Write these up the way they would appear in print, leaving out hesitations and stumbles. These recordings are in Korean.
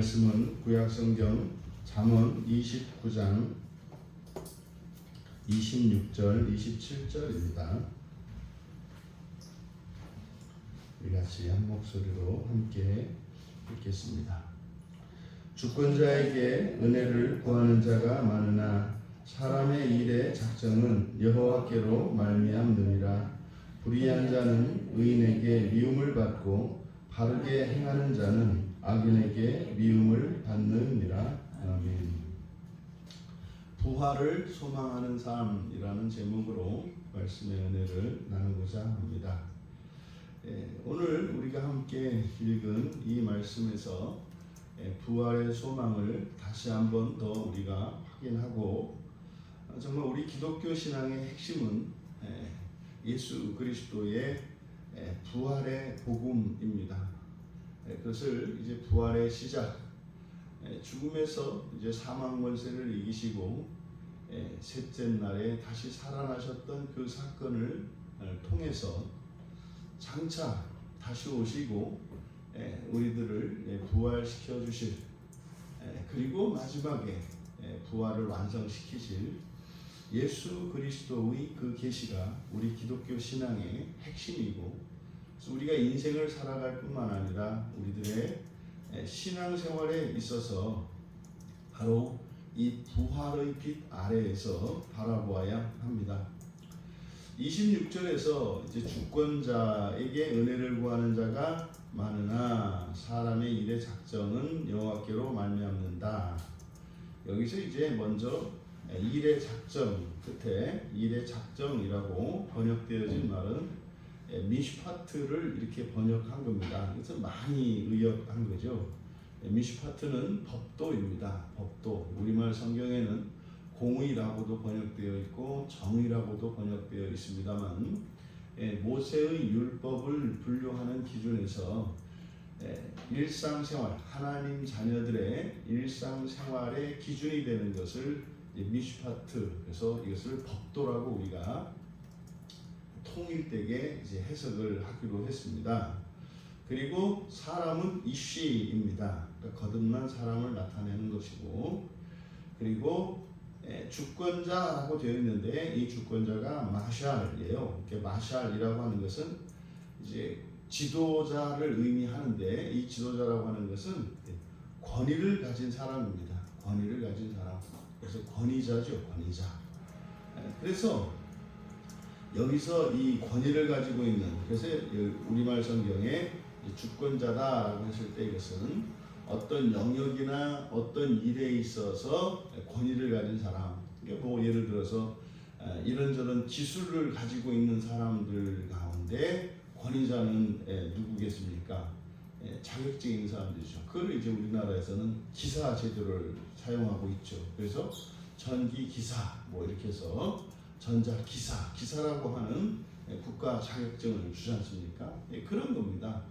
말씀은 구약성경 잠언 29장 26절 27절입니다. 우리 같이 한 목소리로 함께 읽겠습니다. 주권자에게 은혜를 구하는 자가 많으나 사람의 일의 작정은 여호와께로 말미암느니라. 불의한 자는 의인에게 미움을 받고 바르게 행하는 자는 악인에게 미움을 받느니라. 아멘. 부활을 소망하는 삶이라는 제목으로 말씀의 은혜를 나누고자 합니다. 오늘 우리가 함께 읽은 이 말씀에서 부활의 소망을 다시 한번 더 우리가 확인하고, 정말 우리 기독교 신앙의 핵심은 예수 그리스도의 부활의 복음입니다. 그것을 이제 부활의 시작, 죽음에서 이제 사망 권세를 이기시고 셋째 날에 다시 살아나셨던 그 사건을 통해서 장차 다시 오시고 우리들을 부활시켜 주실, 그리고 마지막에 부활을 완성시키실 예수 그리스도의 그 계시가 우리 기독교 신앙의 핵심이고, 우리가 인생을 살아갈 뿐만 아니라 우리들의 신앙생활에 있어서 바로 이 부활의 빛 아래에서 바라보아야 합니다. 26절에서 이제 주권자에게 은혜를 구하는 자가 많으나 사람의 일의 작정은 여호와께로 말미암는다. 여기서 이제 먼저 일의 작정, 끝에 일의 작정이라고 번역되어진 말은 미슈파트를 이렇게 번역한 겁니다. 그래서 많이 의역한 거죠. 미슈파트는 법도입니다. 법도. 우리말 성경에는 공의라고도 번역되어 있고 정의라고도 번역되어 있습니다만, 모세의 율법을 분류하는 기준에서 일상생활, 하나님 자녀들의 일상생활의 기준이 되는 것을 미슈파트, 그래서 이것을 법도라고 우리가 통일되게 이제 해석을 하기로 했습니다. 그리고 사람은 이쉬입니다. 그러니까 거듭난 사람을 나타내는 것이고, 그리고 주권자라고 되어 있는데 이 주권자가 마샬이에요. 이렇게 마샬이라고 하는 것은 이제 지도자를 의미하는데, 이 지도자라고 하는 것은 권위를 가진 사람입니다. 권위를 가진 사람. 그래서 권위자죠, 권위자. 그래서 여기서 이 권위를 가지고 있는, 그래서 우리말 성경에 주권자다라고 했을 때 이것은 어떤 영역이나 어떤 일에 있어서 권위를 가진 사람. 뭐 예를 들어서 이런저런 기술을 가지고 있는 사람들 가운데 권위자는 누구겠습니까? 자격증 있는 사람들이죠. 그걸 이제 우리나라에서는 기사 제도를 사용하고 있죠. 그래서 전기 기사 뭐 이렇게 해서 전자 기사라고 하는 국가 자격증을 주지 않습니까? 그런 겁니다.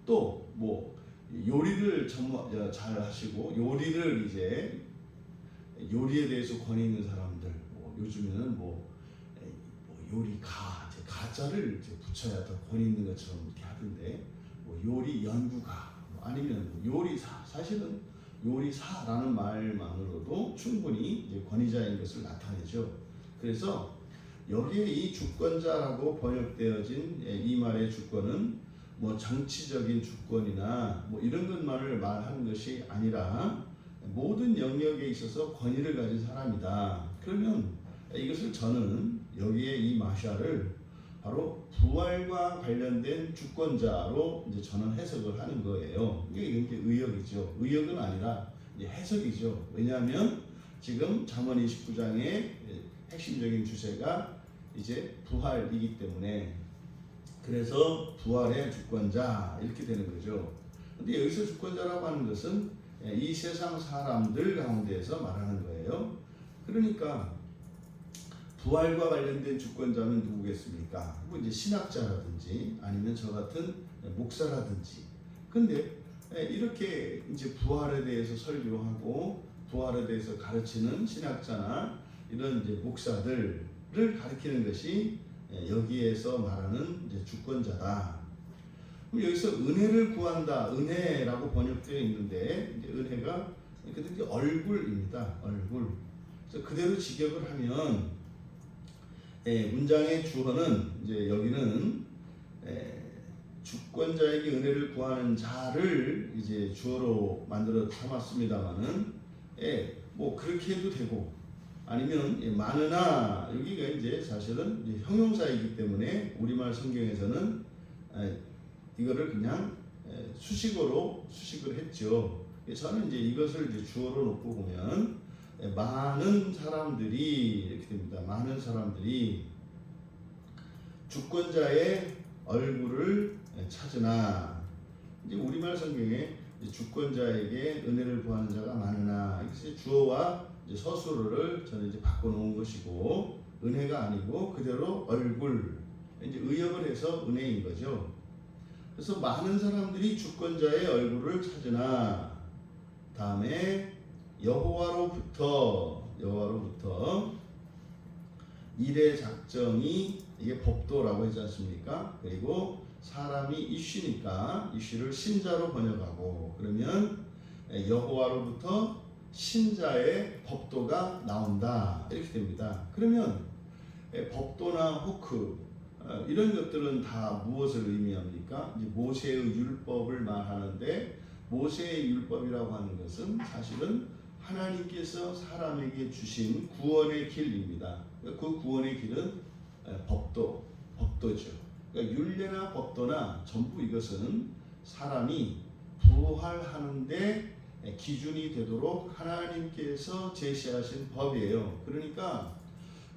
또 뭐 요리를 잘 하시고 요리를 이제 요리에 대해서 권위 있는 사람들, 뭐 요즘에는 뭐 가자를 이제 붙여야 더 권위 있는 것처럼 이렇게 하던데, 뭐 요리 연구가, 뭐 아니면 뭐 요리사, 사실은 요리사라는 말만으로도 충분히 이제 권위자인 것을 나타내죠. 그래서 여기에 이 주권자라고 번역되어진 이 말의 주권은 뭐 정치적인 주권이나 뭐 이런 것만을 말하는 것이 아니라 모든 영역에 있어서 권위를 가진 사람이다. 그러면 이것을 저는 여기에 이 마샬을 바로 부활과 관련된 주권자로 이제 저는 해석을 하는 거예요. 이게 의역이죠. 의역은 아니라 이제 해석이죠. 왜냐하면 지금 잠언 29장의 핵심적인 주제가 이제 부활이기 때문에, 그래서 부활의 주권자 이렇게 되는 거죠. 근데 여기서 주권자라고 하는 것은 이 세상 사람들 가운데에서 말하는 거예요. 그러니까 부활과 관련된 주권자는 누구겠습니까? 뭐 이제 신학자라든지 아니면 저 같은 목사라든지. 근데 이렇게 이제 부활에 대해서 설교하고 부활에 대해서 가르치는 신학자나 이런 이제 목사들을 가리키는 것이 여기에서 말하는 이제 주권자다. 그럼 여기서 은혜를 구한다, 은혜라고 번역되어 있는데 이제 은혜가 이제 얼굴입니다. 얼굴. 그래서 그대로 직역을 하면 문장의 주어는 이제 여기는 주권자에게 은혜를 구하는 자를 이제 주어로 만들어 삼았습니다만은 뭐 그렇게 해도 되고 아니면 많으나 여기가 이제 사실은 이제 형용사이기 때문에 우리말 성경에서는 이거를 그냥 수식을 했죠. 저는 이제 이것을 이제 주어로 놓고 보면 많은 사람들이 이렇게 됩니다. 많은 사람들이 주권자의 얼굴을 찾으나 이제 우리말 성경에 주권자에게 은혜를 구하는 자가 많으나 이것이 주어와 이제 서술어를 저는 이제 바꿔놓은 것이고 은혜가 아니고 그대로 얼굴 이제 의역을 해서 은혜인 거죠. 그래서 많은 사람들이 주권자의 얼굴을 찾으나 다음에 여호와로부터 일의 작정이 이게 법도라고 하지 않습니까? 그리고 사람이 이슈니까 이슈를 신자로 번역하고 그러면 여호와로부터 신자의 법도가 나온다 이렇게 됩니다. 그러면 법도나 호크 이런 것들은 다 무엇을 의미합니까? 이제 모세의 율법을 말하는데 모세의 율법이라고 하는 것은 사실은 하나님께서 사람에게 주신 구원의 길입니다. 그 구원의 길은 법도죠. 그러니까 율례나 법도나 전부 이것은 사람이 부활하는데 기준이 되도록 하나님께서 제시하신 법이에요. 그러니까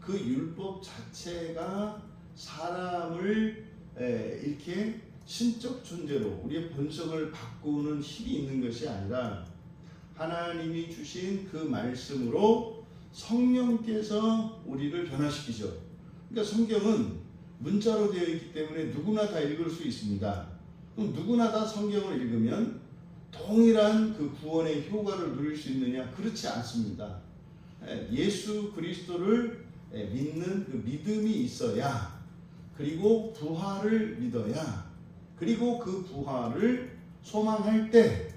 그 율법 자체가 사람을 이렇게 신적 존재로 우리의 본성을 바꾸는 힘이 있는 것이 아니라 하나님이 주신 그 말씀으로 성령께서 우리를 변화시키죠. 그러니까 성경은 문자로 되어 있기 때문에 누구나 다 읽을 수 있습니다. 그럼 누구나 다 성경을 읽으면 동일한 그 구원의 효과를 누릴 수 있느냐? 그렇지 않습니다. 예수 그리스도를 믿는 그 믿음이 있어야 그리고 부활을 믿어야 그리고 그 부활을 소망할 때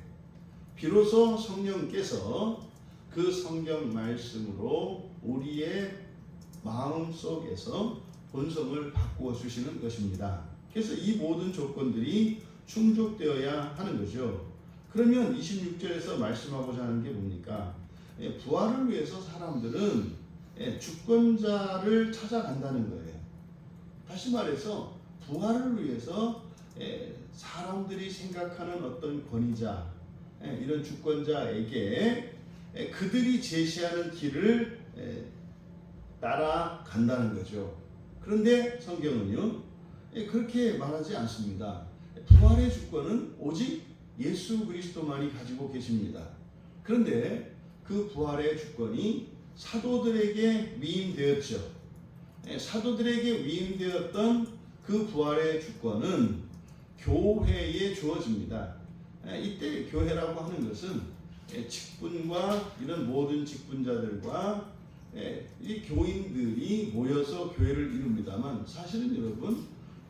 비로소 성령께서 그 성경 말씀으로 우리의 마음 속에서 본성을 바꾸어 주시는 것입니다. 그래서 이 모든 조건들이 충족되어야 하는 거죠. 그러면 26절에서 말씀하고자 하는 게 뭡니까? 부활을 위해서 사람들은 주권자를 찾아간다는 거예요. 다시 말해서 부활을 위해서 사람들이 생각하는 어떤 권위자, 이런 주권자에게 그들이 제시하는 길을 따라간다는 거죠. 그런데 성경은요 그렇게 말하지 않습니다. 부활의 주권은 오직 예수 그리스도만이 가지고 계십니다. 그런데 그 부활의 주권이 사도들에게 위임되었죠. 사도들에게 위임되었던 그 부활의 주권은 교회에 주어집니다. 이때 교회라고 하는 것은 직분과 이런 모든 직분자들과 이 교인들이 모여서 교회를 이룹니다만 사실은 여러분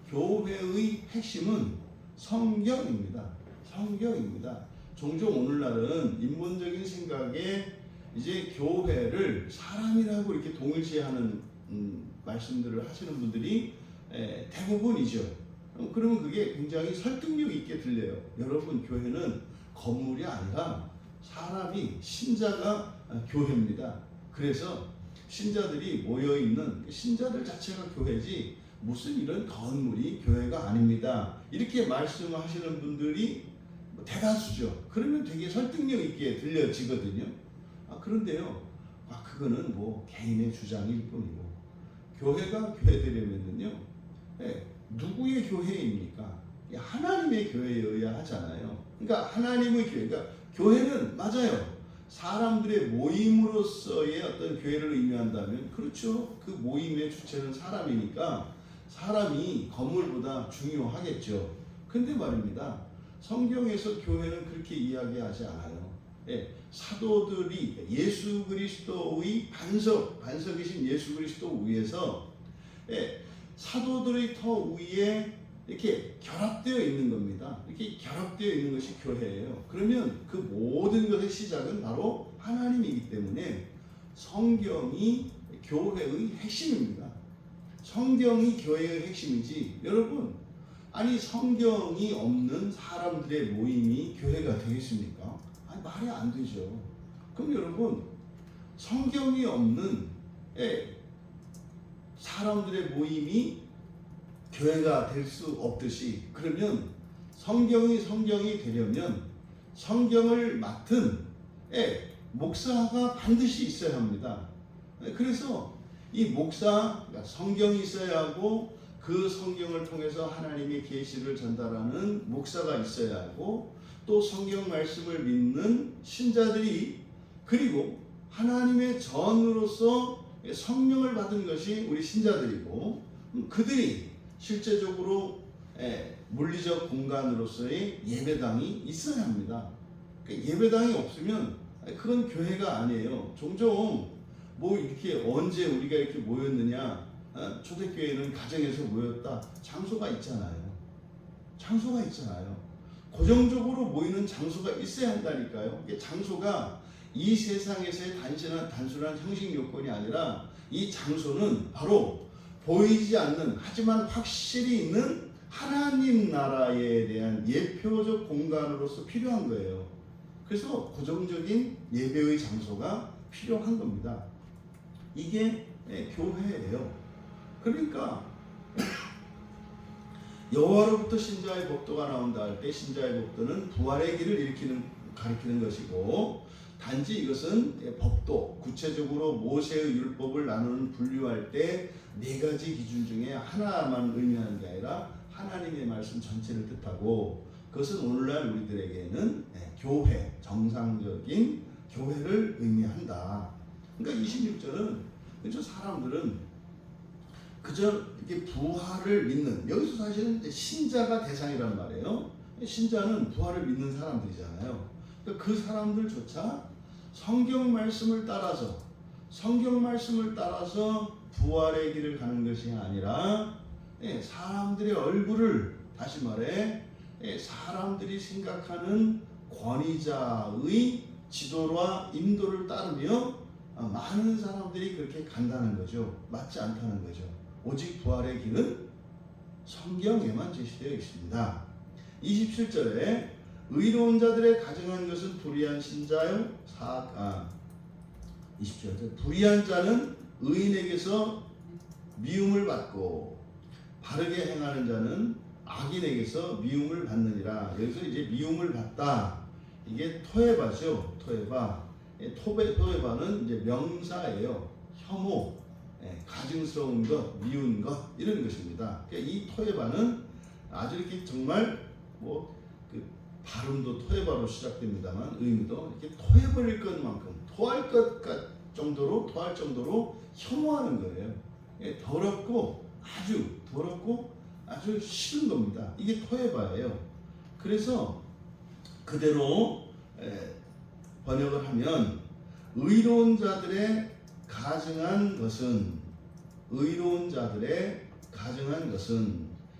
교회의 핵심은 성경입니다. 성경입니다. 종종 오늘날은 인본적인 생각에 이제 교회를 사람이라고 이렇게 동일시하는 말씀들을 하시는 분들이 대부분이죠. 그러면 그게 굉장히 설득력 있게 들려요. 여러분 교회는 건물이 아니라 사람이 신자가 교회입니다. 그래서 신자들이 모여있는 신자들 자체가 교회지 무슨 이런 건물이 교회가 아닙니다. 이렇게 말씀하시는 분들이 대다수죠. 그러면 되게 설득력 있게 들려지거든요. 그런데요, 그거는 뭐 개인의 주장일 뿐이고 교회가 교회되려면요, 누구의 교회입니까? 하나님의 교회여야 하잖아요. 그러니까 하나님의 교회, 그러니까 교회는 맞아요. 사람들의 모임으로서의 어떤 교회를 의미한다면 그렇죠. 그 모임의 주체는 사람이니까 사람이 건물보다 중요하겠죠. 근데 말입니다. 성경에서 교회는 그렇게 이야기하지 않아요. 사도들이 예수 그리스도의 반석이신 예수 그리스도 위에서 사도들의 터 위에 이렇게 결합되어 있는 겁니다. 이렇게 결합되어 있는 것이 교회예요. 그러면 그 모든 것의 시작은 바로 하나님이기 때문에 성경이 교회의 핵심입니다. 성경이 교회의 핵심이지. 여러분, 아니 성경이 없는 사람들의 모임이 교회가 되겠습니까? 아니 말이 안 되죠. 그럼 여러분, 성경이 없는 사람들의 모임이 교회가 될 수 없듯이, 그러면 성경이 되려면 성경을 맡은 목사가 반드시 있어야 합니다. 그래서 이 목사, 성경이 있어야 하고 그 성경을 통해서 하나님의 계시를 전달하는 목사가 있어야 하고, 또 성경 말씀을 믿는 신자들이, 그리고 하나님의 전으로서 성령을 받은 것이 우리 신자들이고, 그들이 실제적으로 물리적 공간으로서의 예배당이 있어야 합니다. 예배당이 없으면 그건 교회가 아니에요. 종종 뭐 이렇게 언제 우리가 이렇게 모였느냐, 초대교회는 가정에서 모였다. 장소가 있잖아요. 장소가 있잖아요. 고정적으로 모이는 장소가 있어야 한다니까요. 이게 장소가 이 세상에서의 단순한 형식 요건이 아니라, 이 장소는 바로 보이지 않는, 하지만 확실히 있는 하나님 나라에 대한 예표적 공간으로서 필요한 거예요. 그래서 고정적인 예배의 장소가 필요한 겁니다. 이게 교회예요. 그러니까 여호와로부터 신자의 법도가 나온다 할 때, 신자의 법도는 부활의 길을 가리키는 것이고, 단지 이것은 법도, 구체적으로 모세의 율법을 나누는 분류할 때 네 가지 기준 중에 하나만 의미하는 게 아니라 하나님의 말씀 전체를 뜻하고, 그것은 오늘날 우리들에게는 교회, 정상적인 교회를 의미한다. 그러니까 26절은 그저 사람들은 그저 이렇게 부활을 믿는, 여기서 사실은 신자가 대상이란 말이에요. 신자는 부활을 믿는 사람들이잖아요. 그러니까 그 사람들조차 성경 말씀을 따라서 부활의 길을 가는 것이 아니라, 사람들의 얼굴을, 다시 말해 사람들이 생각하는 권위자의 지도와 인도를 따르며 많은 사람들이 그렇게 간다는 거죠. 맞지 않다는 거죠. 오직 부활의 길은 성경에만 제시되어 있습니다. 27절에 의로운 자들의 가정한 것은 불의한 신자요 20절에 불의한 자는 의인에게서 미움을 받고 바르게 행하는 자는 악인에게서 미움을 받느니라. 여기서 이제 미움을 받다, 이게 토에바죠. 토에바는 이제 명사예요. 혐오, 가증스러운 것, 미운 것, 이런 것입니다. 그러니까 이 토에바는 아주 이렇게 정말 그 발음도 토에바로 시작됩니다만 의미도 이렇게 토해버릴 것만큼 토할 정도로 혐오하는 거예요. 더럽고 아주 싫은 겁니다. 이게 토에바예요. 그래서 그대로 번역을 하면 의로운 자들의 가증한 것은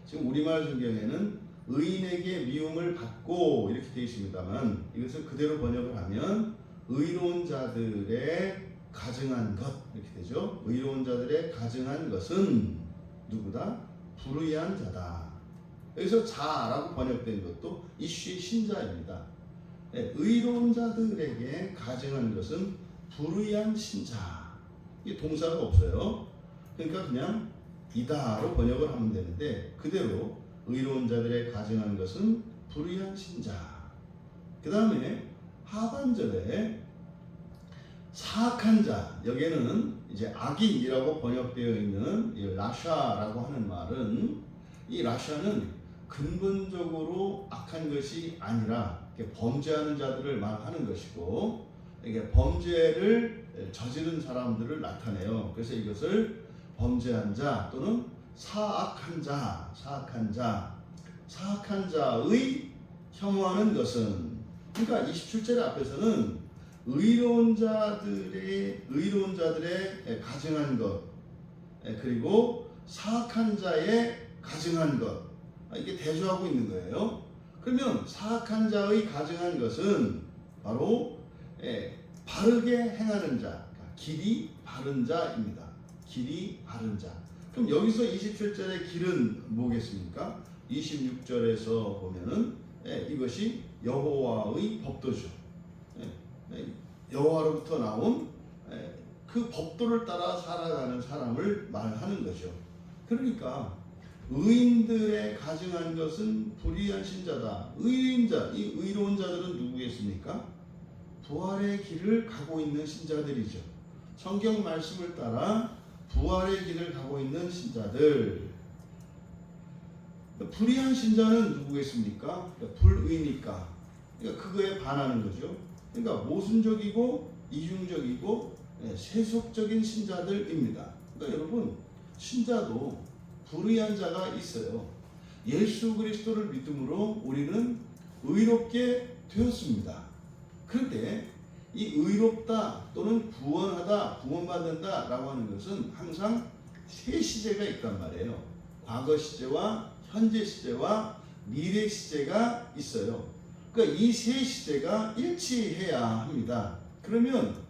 지금 우리말 성경에는 의인에게 미움을 받고 이렇게 되어 있습니다만, 이것을 그대로 번역을 하면 의로운 자들의 가증한 것 이렇게 되죠. 의로운 자들의 가증한 것은 누구다? 불의한 자다. 여기서 자라고 번역된 것도 이슈의 신자입니다. 의로운 자들에게 가증한 것은 불의한 신자. 이 동사가 없어요. 그러니까 그냥 이다로 번역을 하면 되는데, 그대로 의로운 자들의 가증한 것은 불의한 신자. 그 다음에 하반절에 사악한 자, 여기에는 이제 악인이라고 번역되어 있는 이 라샤라고 하는 말은, 이 라샤는 근본적으로 악한 것이 아니라 범죄하는 자들을 말하는 것이고, 이게 범죄를 저지른 사람들을 나타내요. 그래서 이것을 범죄한 자 또는 사악한 자의 혐오하는 것은, 그러니까 27절 앞에서는 의로운 자들의 가증한 것, 그리고 사악한 자의 가증한 것, 이게 대조하고 있는 거예요. 그러면 사악한 자의 가증한 것은 바로 바르게 행하는 자, 길이 바른 자입니다. 길이 바른 자. 그럼 여기서 27절의 길은 뭐겠습니까? 26절에서 보면은 이것이 여호와의 법도죠. 여호와로부터 나온 그 법도를 따라 살아가는 사람을 말하는 거죠. 그러니까 의인들의 가증한 것은 불의한 신자다. 의인자, 이 의로운 자들은 누구겠습니까? 부활의 길을 가고 있는 신자들이죠. 성경 말씀을 따라 부활의 길을 가고 있는 신자들. 불의한 신자는 누구겠습니까? 불의니까. 그러니까 그거에 반하는 거죠. 그러니까 모순적이고 이중적이고 세속적인 신자들입니다. 그러니까 여러분, 신자도 불의한 자가 있어요. 예수 그리스도를 믿음으로 우리는 의롭게 되었습니다. 그런데 이 의롭다 또는 구원하다, 구원받는다 라고 하는 것은 항상 세 시제가 있단 말이에요. 과거 시제와 현재 시제와 미래 시제가 있어요. 그러니까 이 세 시제가 일치해야 합니다. 그러면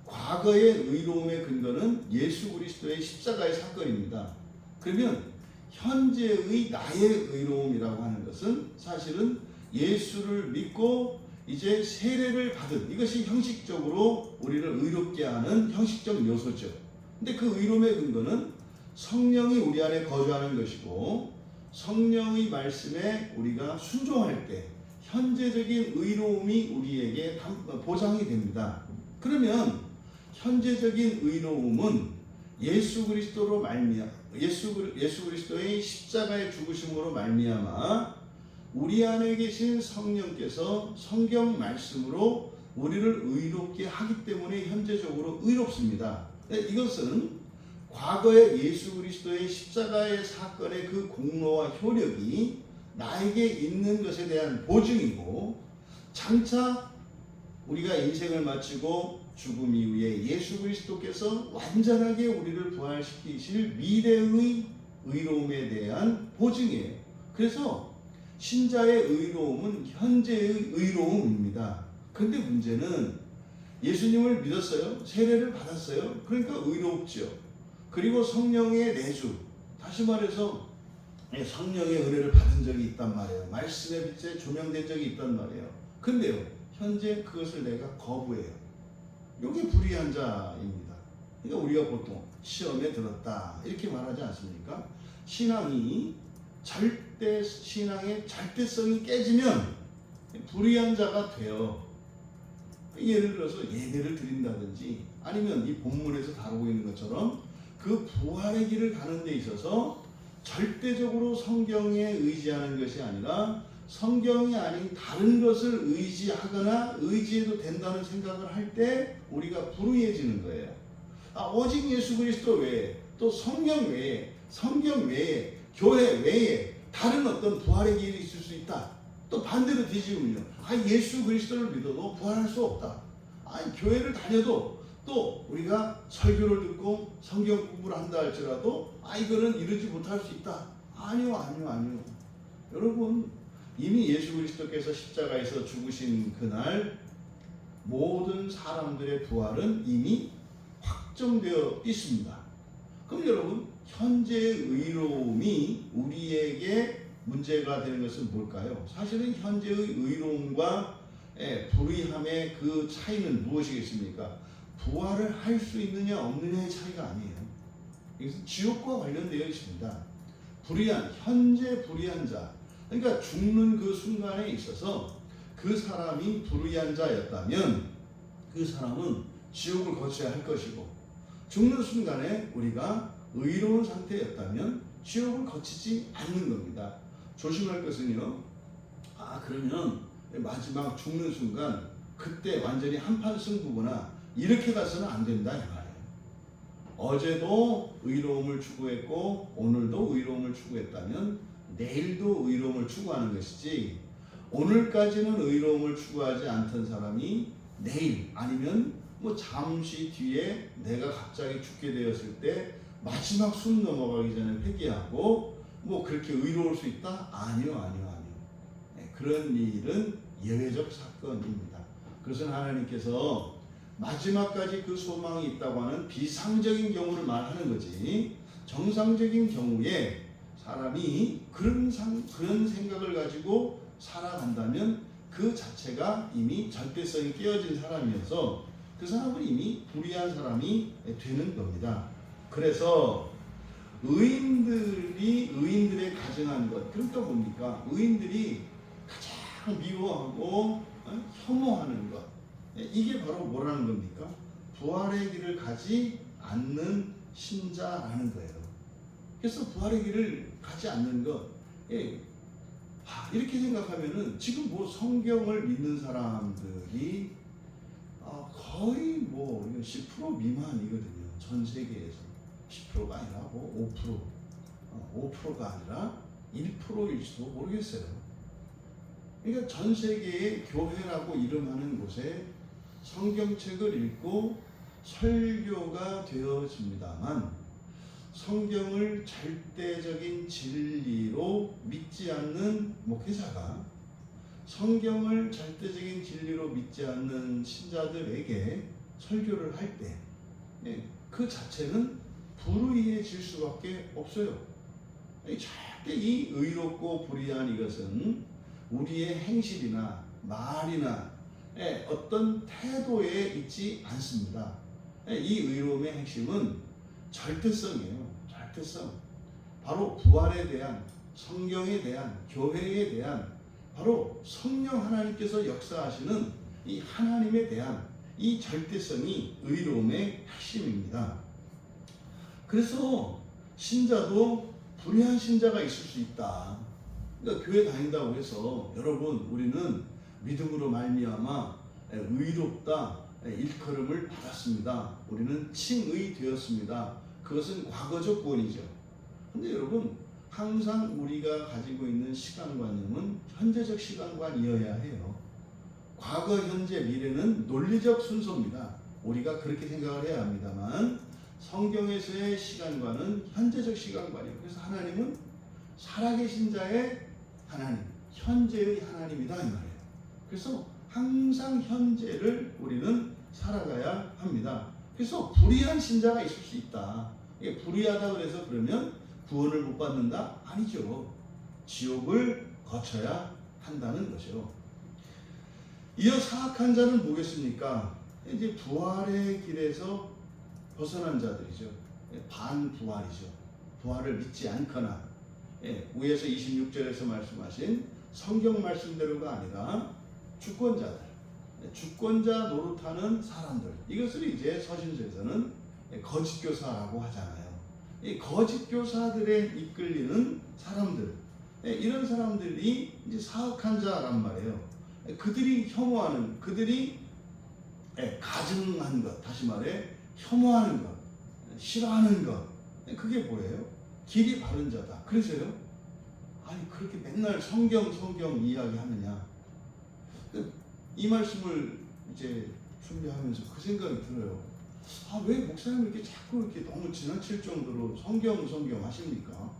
과거의 의로움의 근거는 예수 그리스도의 십자가의 사건입니다. 그러면 현재의 나의 의로움이라고 하는 것은 사실은 예수를 믿고 이제 세례를 받은, 이것이 형식적으로 우리를 의롭게 하는 형식적 요소죠. 근데 그 의로움의 근거는 성령이 우리 안에 거주하는 것이고, 성령의 말씀에 우리가 순종할 때 현재적인 의로움이 우리에게 보장이 됩니다. 그러면 현재적인 의로움은 예수 그리스도로 예수 그리스도의 십자가의 죽으심으로 말미암아 우리 안에 계신 성령께서 성경 말씀으로 우리를 의롭게 하기 때문에 현재적으로 의롭습니다. 이것은 과거의 예수 그리스도의 십자가의 사건의 그 공로와 효력이 나에게 있는 것에 대한 보증이고, 장차 우리가 인생을 마치고 죽음 이후에 예수 그리스도께서 완전하게 우리를 부활시키실 미래의 의로움에 대한 보증이에요. 그래서 신자의 의로움은 현재의 의로움입니다. 그런데 문제는 예수님을 믿었어요. 세례를 받았어요. 그러니까 의롭죠. 그리고 성령의 내주, 다시 말해서 성령의 은혜를 받은 적이 있단 말이에요. 말씀의 빛에 조명된 적이 있단 말이에요. 근데요, 현재 그것을 내가 거부해요. 이게 불의한 자입니다. 그러니까 우리가 보통 시험에 들었다 이렇게 말하지 않습니까? 신앙의 절대성이 깨지면 불의한 자가 돼요. 예를 들어서 예배를 드린다든지 아니면 이 본문에서 다루고 있는 것처럼 그 부활의 길을 가는 데 있어서 절대적으로 성경에 의지하는 것이 아니라 성경이 아닌 다른 것을 의지하거나 의지해도 된다는 생각을 할 때 우리가 불의해지는 거예요. 오직 예수 그리스도 외에, 또 성경 외에, 성경 외에, 교회 외에 다른 어떤 부활의 길이 있을 수 있다. 또 반대로 뒤집으면요, 예수 그리스도를 믿어도 부활할 수 없다. 교회를 다녀도 또 우리가 설교를 듣고 성경 공부를 한다 할지라도 이거는 이루지 못할 수 있다. 아니요. 여러분, 이미 예수 그리스도께서 십자가에서 죽으신 그날 모든 사람들의 부활은 이미 확정되어 있습니다. 그럼 여러분, 현재의 의로움이 우리에게 문제가 되는 것은 뭘까요? 사실은 현재의 의로움과 불의함의 그 차이는 무엇이겠습니까? 부활을 할 수 있느냐 없느냐의 차이가 아니에요. 이것은 지옥과 관련되어 있습니다. 현재 불의한 자, 그러니까 죽는 그 순간에 있어서 그 사람이 불의한 자였다면 그 사람은 지옥을 거쳐야 할 것이고, 죽는 순간에 우리가 의로운 상태였다면 지옥을 거치지 않는 겁니다. 조심할 것은요, 그러면 마지막 죽는 순간 그때 완전히 한판 승부구나 이렇게 가서는 안 된다 이 말이에요. 어제도 의로움을 추구했고 오늘도 의로움을 추구했다면 내일도 의로움을 추구하는 것이지, 오늘까지는 의로움을 추구하지 않던 사람이 내일 아니면 잠시 뒤에 내가 갑자기 죽게 되었을 때 마지막 숨 넘어가기 전에 회개하고 뭐 그렇게 의로울 수 있다? 아니요. 그런 일은 예외적 사건입니다. 그것은 하나님께서 마지막까지 그 소망이 있다고 하는 비상적인 경우를 말하는 거지, 정상적인 경우에 사람이 그런 생각을 가지고 살아간다면 그 자체가 이미 절대성이 깨어진 사람이어서 그 사람은 이미 불의한 사람이 되는 겁니다. 그래서 의인들의 가정한 것, 그러니까 뭡니까? 의인들이 가장 미워하고 혐오하는 것, 이게 바로 뭐라는 겁니까? 부활의 길을 가지 않는 신자라는 거예요. 그래서 부활의 길을 가지 않는 것, 이렇게 생각하면은 지금 뭐 성경을 믿는 사람들이 거의 뭐 10% 미만이거든요. 전 세계에서 10%가 아니라 뭐 5%가 아니라 1%일지도 모르겠어요. 그러니까 전 세계의 교회라고 이름하는 곳에 성경책을 읽고 설교가 되어집니다만 성경을 절대적인 진리로 믿지 않는 목회자가 성경을 절대적인 진리로 믿지 않는 신자들에게 설교를 할 때 그 자체는 불의해질 수밖에 없어요. 절대 이 의롭고 불의한 이것은 우리의 행실이나 말이나 어떤 태도에 있지 않습니다. 이 의로움의 핵심은 절대성이에요. 절대성. 바로 부활에 대한, 성경에 대한, 교회에 대한, 바로 성령 하나님께서 역사하시는 이 하나님에 대한 이 절대성이 의로움의 핵심입니다. 그래서 신자도 불의한 신자가 있을 수 있다. 그러니까 교회 다닌다고 해서 여러분 우리는 믿음으로 말미암아 의롭다, 일컬음을 받았습니다. 우리는 칭의 되었습니다. 그것은 과거적 구원이죠. 근데 여러분 항상 우리가 가지고 있는 시간관념은 현재적 시간관이어야 해요. 과거, 현재, 미래는 논리적 순서입니다. 우리가 그렇게 생각을 해야 합니다만 성경에서의 시간관은 현재적 시간관이에요. 그래서 하나님은 살아계신 자의 하나님, 현재의 하나님이다 이 말이에요. 그래서 항상 현재를 우리는 살아가야 합니다. 그래서 불의한 신자가 있을 수 있다. 이게 불의하다 그래서 그러면 구원을 못 받는다? 아니죠. 지옥을 거쳐야 한다는 거죠. 이어 사악한 자는 뭐겠습니까? 이제 부활의 길에서 벗어난 자들이죠. 반부활이죠. 부활을 믿지 않거나 위에서 26절에서 말씀하신 성경 말씀대로가 아니라 주권자들, 주권자 노릇하는 사람들, 이것을 이제 서신서에서는 거짓교사라고 하잖아요. 이 거짓교사들에 이끌리는 사람들, 이런 사람들이 이제 사악한 자란 말이에요. 그들이 혐오하는, 그들이 가증한 것, 다시 말해 혐오하는 것, 싫어하는 것, 그게 뭐예요? 길이 바른 자다. 그래서요? 아니 그렇게 맨날 성경 이야기하느냐? 이 말씀을 이제 준비하면서 그 생각이 들어요. 왜 목사님 이렇게 자꾸 이렇게 너무 지나칠 정도로 성경 하십니까?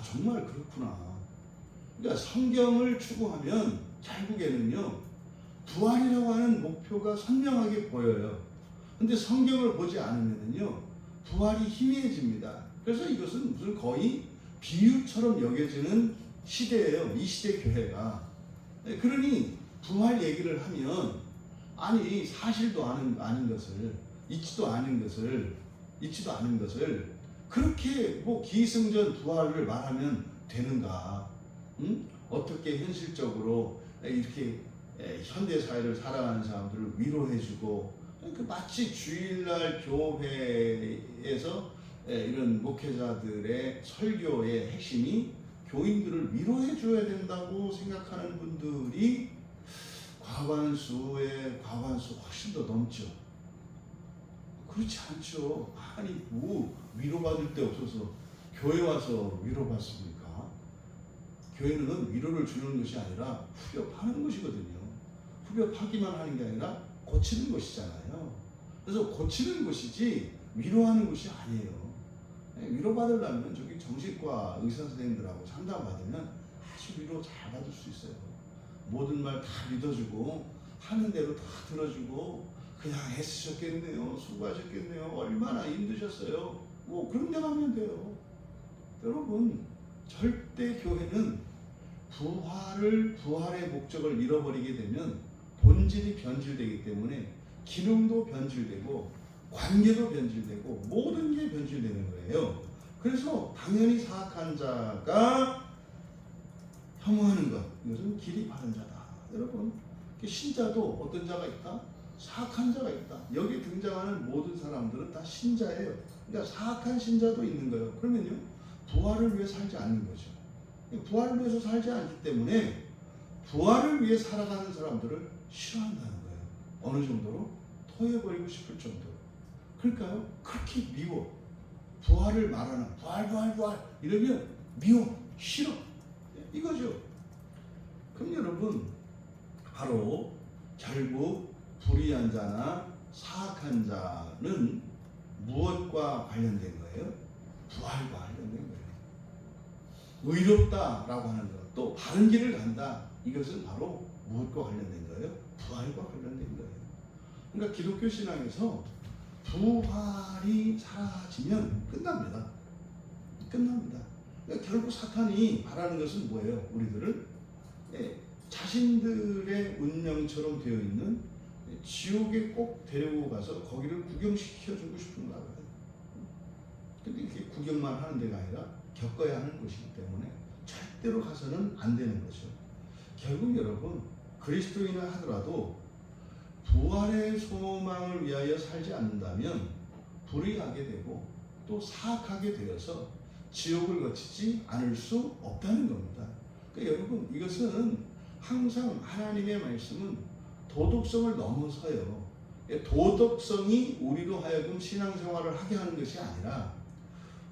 정말 그렇구나. 그러니까 성경을 추구하면 결국에는요 부활이라고 하는 목표가 선명하게 보여요. 근데 성경을 보지 않으면요 부활이 희미해집니다. 그래서 이것은 무슨 거의 비유처럼 여겨지는 시대예요. 이 시대 교회가. 그러니 부활 얘기를 하면 아니 사실도 아닌 것을, 있지도 않은 것을 그렇게 뭐 기승전 부활을 말하면 되는가? 어떻게 현실적으로 이렇게 현대 사회를 살아가는 사람들을 위로해주고, 마치 주일날 교회에서 이런 목회자들의 설교의 핵심이 교인들을 위로해줘야 된다고 생각하는 분들이 과반수의 과반수 훨씬 더 넘죠. 그렇지 않죠. 아니 뭐 위로받을 데 없어서 교회 와서 위로받습니까? 교회는 위로를 주는 것이 아니라 후벼파는 것이거든요. 후벼파기만 하는 게 아니라 고치는 것이잖아요. 그래서 고치는 것이지 위로하는 것이 아니에요. 위로받으려면 저기 정신과 의사 선생님들하고 상담받으면 아주 위로 잘 받을 수 있어요. 모든 말 다 믿어주고 하는 대로 다 들어주고 그냥 애쓰셨겠네요. 수고하셨겠네요. 얼마나 힘드셨어요. 뭐 그런 데 가면 돼요. 여러분, 절대 교회는 부활의 목적을 잃어버리게 되면 본질이 변질되기 때문에 기능도 변질되고 관계도 변질되고 모든 게 변질되는 거예요. 그래서 당연히 사악한 자가 혐오하는 것, 이것은 길이 바른 자다. 여러분, 신자도 어떤 자가 있다? 사악한 자가 있다. 여기 등장하는 모든 사람들은 다 신자예요. 그러니까 사악한 신자도 있는 거예요. 그러면요, 부활을 위해 살지 않는 거죠. 부활을 위해서 살지 않기 때문에 부활을 위해 살아가는 사람들을 싫어한다는 거예요. 어느 정도로? 토해버리고 싶을 정도로. 그러니까요, 그렇게 미워. 부활을 말하는 부활 이러면 미워, 싫어, 이거죠. 그럼 여러분, 바로 결국 불의한 자나 사악한 자는 무엇과 관련된 거예요? 부활과 관련된 거예요. 의롭다라고 하는 것, 또 바른 길을 간다, 이것은 바로 무엇과 관련된 거예요? 부활과 관련된 거예요. 그러니까 기독교 신앙에서 부활이 사라지면 끝납니다. 그러니까 결국 사탄이 바라는 것은 뭐예요? 우리들을 자신들의 운명처럼 되어 있는 지옥에 꼭 데리고 가서 거기를 구경시켜주고 싶은가 봐요. 근데 이게 구경만 하는 데가 아니라 겪어야 하는 곳이기 때문에 절대로 가서는 안 되는 거죠. 결국 여러분, 그리스도인을 하더라도 부활의 소망을 위하여 살지 않는다면 불의하게 되고 또 사악하게 되어서 지옥을 거치지 않을 수 없다는 겁니다. 그러니까 여러분, 이것은 항상 하나님의 말씀은 도덕성을 넘어서요. 도덕성이 우리로 하여금 신앙생활을 하게 하는 것이 아니라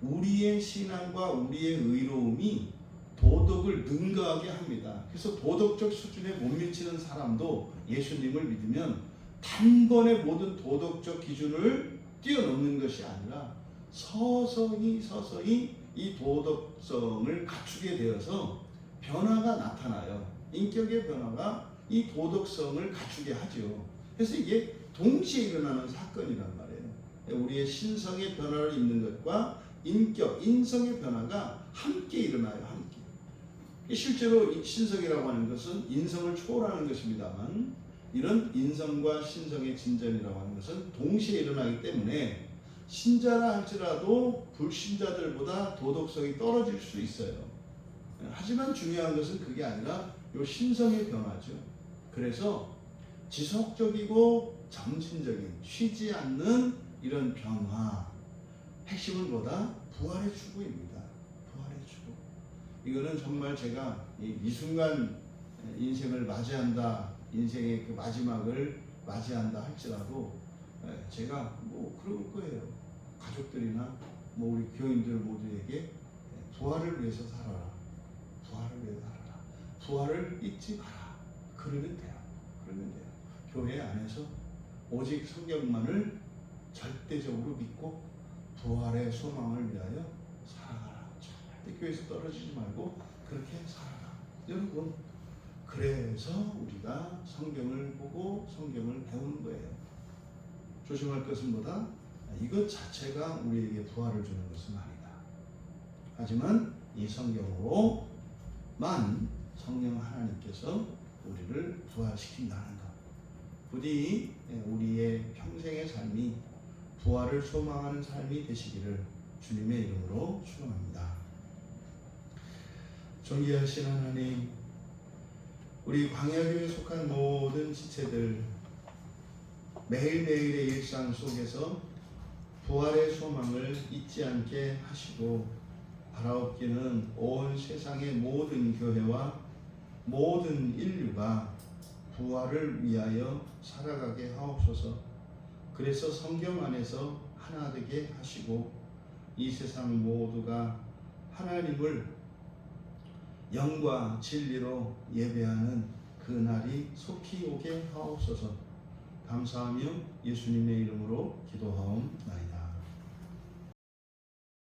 우리의 신앙과 우리의 의로움이 도덕을 능가하게 합니다. 그래서 도덕적 수준에 못 미치는 사람도 예수님을 믿으면 단번에 모든 도덕적 기준을 뛰어넘는 것이 아니라 서서히 이 도덕성을 갖추게 되어서 변화가 나타나요. 인격의 변화가 이 도덕성을 갖추게 하죠. 그래서 이게 동시에 일어나는 사건이란 말이에요. 우리의 신성의 변화를 입는 것과 인성의 변화가 함께 일어나요. 함께. 실제로 신성이라고 하는 것은 인성을 초월하는 것입니다만, 이런 인성과 신성의 진전이라고 하는 것은 동시에 일어나기 때문에 신자라 할지라도 불신자들보다 도덕성이 떨어질 수 있어요. 하지만 중요한 것은 그게 아니라 이 신성의 변화죠. 그래서 지속적이고 점진적인, 쉬지 않는 이런 변화, 핵심은 뭐다? 부활의 추구입니다. 부활의 추구. 이거는 정말 제가 이 순간 인생을 맞이한다, 인생의 그 마지막을 맞이한다 할지라도 제가 뭐 그럴 거예요. 가족들이나 뭐 우리 교인들 모두에게 부활을 위해서 살아라. 부활을 위해서 살아라. 부활을 잊지 마라. 그러면 돼요. 교회 안에서 오직 성경만을 절대적으로 믿고 부활의 소망을 위하여 살아가라. 절대 교회에서 떨어지지 말고 그렇게 살아라. 여러분, 그래서 우리가 성경을 보고 성경을 배우는 거예요. 조심할 것은 뭐다? 이것 자체가 우리에게 부활을 주는 것은 아니다. 하지만 이 성경으로만 성령 하나님께서 우리를 부활시킨다는 것. 부디 우리의 평생의 삶이 부활을 소망하는 삶이 되시기를 주님의 이름으로 축원합니다. 존귀하신 하나님, 우리 광야교회에 속한 모든 지체들 매일매일의 일상 속에서 부활의 소망을 잊지 않게 하시고 바라옵기는 온 세상의 모든 교회와 모든 인류가 부활을 위하여 살아가게 하옵소서. 그래서 성경 안에서 하나 되게 하시고 이 세상 모두가 하나님을 영과 진리로 예배하는 그 날이 속히 오게 하옵소서. 감사하며 예수님의 이름으로 기도하옵나이다.